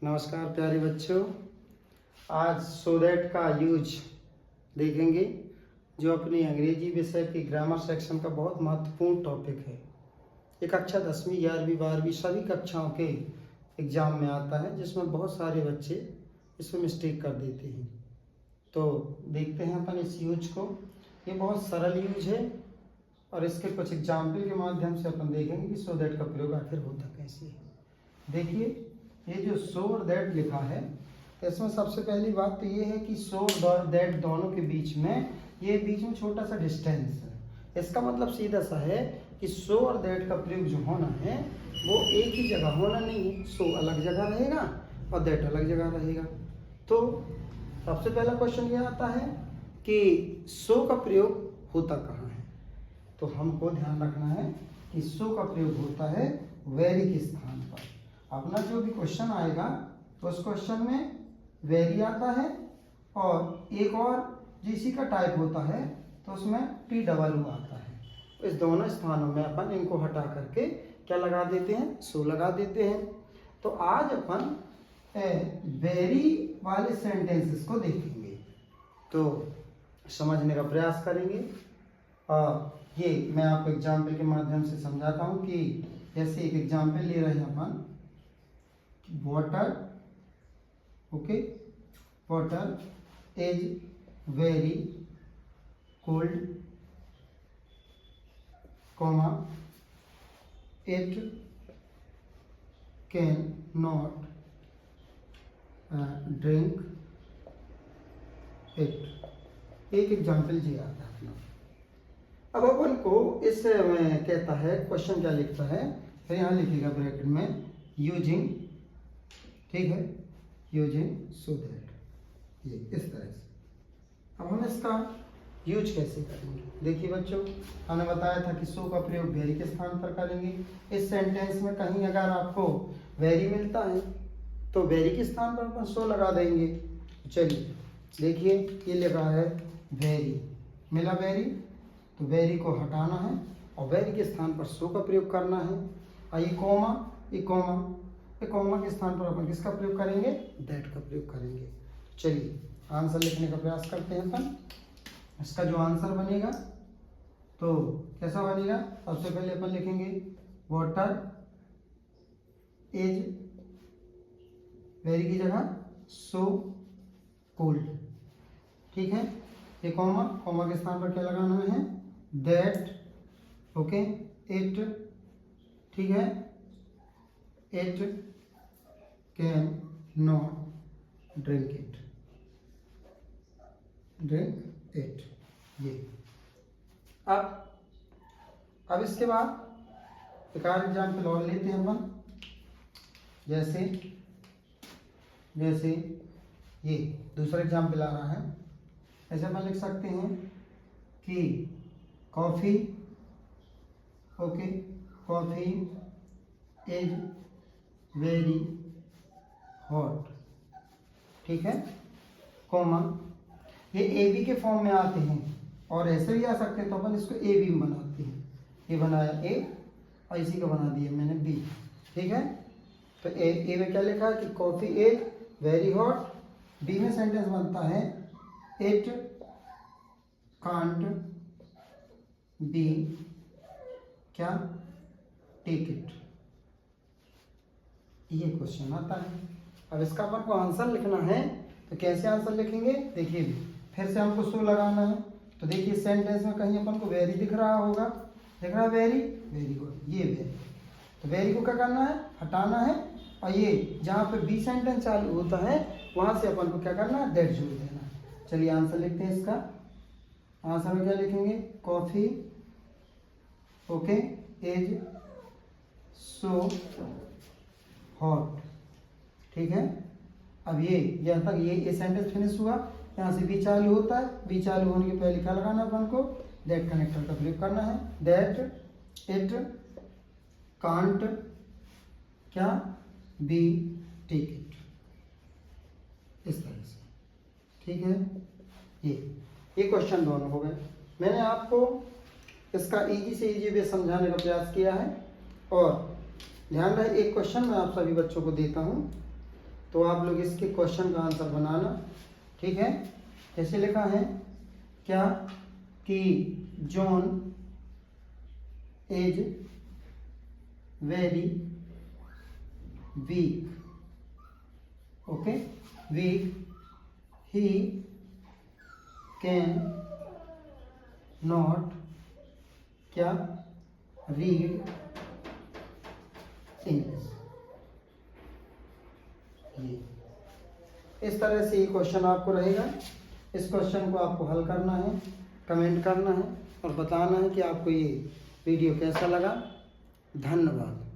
नमस्कार प्यारे बच्चों, आज सो दैट का यूज देखेंगे जो अपनी अंग्रेजी विषय की ग्रामर सेक्शन का बहुत महत्वपूर्ण टॉपिक है। ये कक्षा 10वीं 11वीं 12वीं सभी कक्षाओं के एग्ज़ाम में आता है, जिसमें बहुत सारे बच्चे इसमें मिस्टेक कर देते हैं। तो देखते हैं अपन इस यूज को। ये बहुत सरल यूज है और इसके कुछ एग्जाम्पल के माध्यम से अपन देखेंगे कि सो दैट का प्रयोग आखिर होता कैसे है। देखिए, ये जो सो और दैट लिखा है, तो इसमें सबसे पहली बात तो ये है कि सो और दैट दोनों के बीच में छोटा सा डिस्टेंस है। इसका मतलब सीधा सा है कि सो और दैट का प्रयोग जो होना है वो एक ही जगह होना नहीं है। सो अलग जगह रहेगा और दैट अलग जगह रहेगा। तो सबसे पहला क्वेश्चन ये आता है कि सो का प्रयोग होता कहाँ है। तो हमको ध्यान रखना है कि सो का प्रयोग होता है वेरी के स्थान पर। अपना जो भी क्वेश्चन आएगा तो उस क्वेश्चन में वेरी आता है और एक और जीसी का टाइप होता है तो उसमें टी डबल ओ आता है। इस दोनों स्थानों में अपन इनको हटा करके क्या लगा देते हैं, सो लगा देते हैं। तो आज अपन वेरी वाले सेंटेंसेस को देखेंगे, तो समझने का प्रयास करेंगे। और ये मैं आपको एग्जाम्पल के माध्यम से समझाता हूँ कि जैसे एक एग्जाम्पल ले रहे हैं अपन, water, okay, water is very cold, comma, it can not drink it. एक एग्जाम्पल जी आता है अपना। अब अपन को इस में कहता है, क्वेश्चन क्या लिखता है, फिर यहाँ लिखेगा ब्रैकेट में यूजिंग, ठीक है, यूजिंग सो दैट, ये इस तरह से। अब हम इसका यूज कैसे करेंगे। देखिए बच्चों, हमने बताया था कि सो का प्रयोग वेरी के स्थान पर करेंगे। इस सेंटेंस में कहीं अगर आपको वेरी मिलता है तो वेरी के स्थान पर अपन सो लगा देंगे। चलिए देखिए, ये लिखा है वेरी, मिला वेरी, तो वेरी को हटाना है और वेरी के स्थान पर सो का प्रयोग करना है। और ये कॉमा के स्थान पर अपन किसका प्रयोग करेंगे, दैट का प्रयोग करेंगे। चलिए आंसर लिखने का प्रयास करते हैं अपन। इसका जो आंसर बनेगा तो कैसा बनेगा, सबसे पहले अपन लिखेंगे वाटर इज वेरी की जगह सो कोल्ड, ठीक है। ये कॉमा के स्थान पर क्या लगाना है, दैट, ओके, इट, ठीक है, it can not drink it, ये। अब इसके बाद एक और एग्जाम्पल और लेते हैं अपन। जैसे ये दूसरा एग्जाम्पल आ रहा है, ऐसे अपन लिख सकते हैं कि coffee, okay, coffee is very hot, ठीक है, कॉमा, ये ए बी के फॉर्म में आते हैं और ऐसे भी आ सकते हैं, तो अपन इसको ए बी में बनाते हैं। ये बनाया ए और इसी का बना दिया मैंने बी, ठीक है। तो ए में क्या लिखा है कि coffee is very hot, B में सेंटेंस बनता है इट कांट बी क्या टेक इट, ये क्वेश्चन आता है। अब इसका अपन को आंसर लिखना है, तो कैसे आंसर लिखेंगे, देखिए फिर से हमको सो लगाना है। तो देखिए सेंटेंस में कहीं अपन को वेरी दिख रहा होगा, दिख रहा है वेरी, वेरी गुड, ये वेरी। तो वेरी को क्या करना है, हटाना है और ये जहाँ पे बी सेंटेंस चालू होता है वहाँ से अपन को क्या करना है, दैट जोड़ देना है। चलिए आंसर लिखते हैं इसका। आंसर में क्या लिखेंगे, coffee, okay, is so hot, ठीक है। अब ये यहाँ तक ये सेंटेंस फिनिश हुआ, यहाँ से बी चालू होता है, बी चालू होने के पहले क्या लगाना है अपन को, दैट कनेक्टर का प्रयोग करना है। दैट इट कांट क्या बी टेक इट, इस तरह से, ठीक है। ये क्वेश्चन दोनों हो गए। मैंने आपको इसका इजी से इजी वे समझाने का प्रयास किया है। और ध्यान रहे, एक क्वेश्चन मैं आप सभी बच्चों को देता हूँ तो आप लोग इसके क्वेश्चन का आंसर बनाना, ठीक है। कैसे लिखा है, क्या कि John is very weak, okay, weak, he can not क्या रीड इंग्लिश। ये इस तरह से ये क्वेश्चन आपको रहेगा। इस क्वेश्चन को आपको हल करना है, कमेंट करना है और बताना है कि आपको ये वीडियो कैसा लगा। धन्यवाद।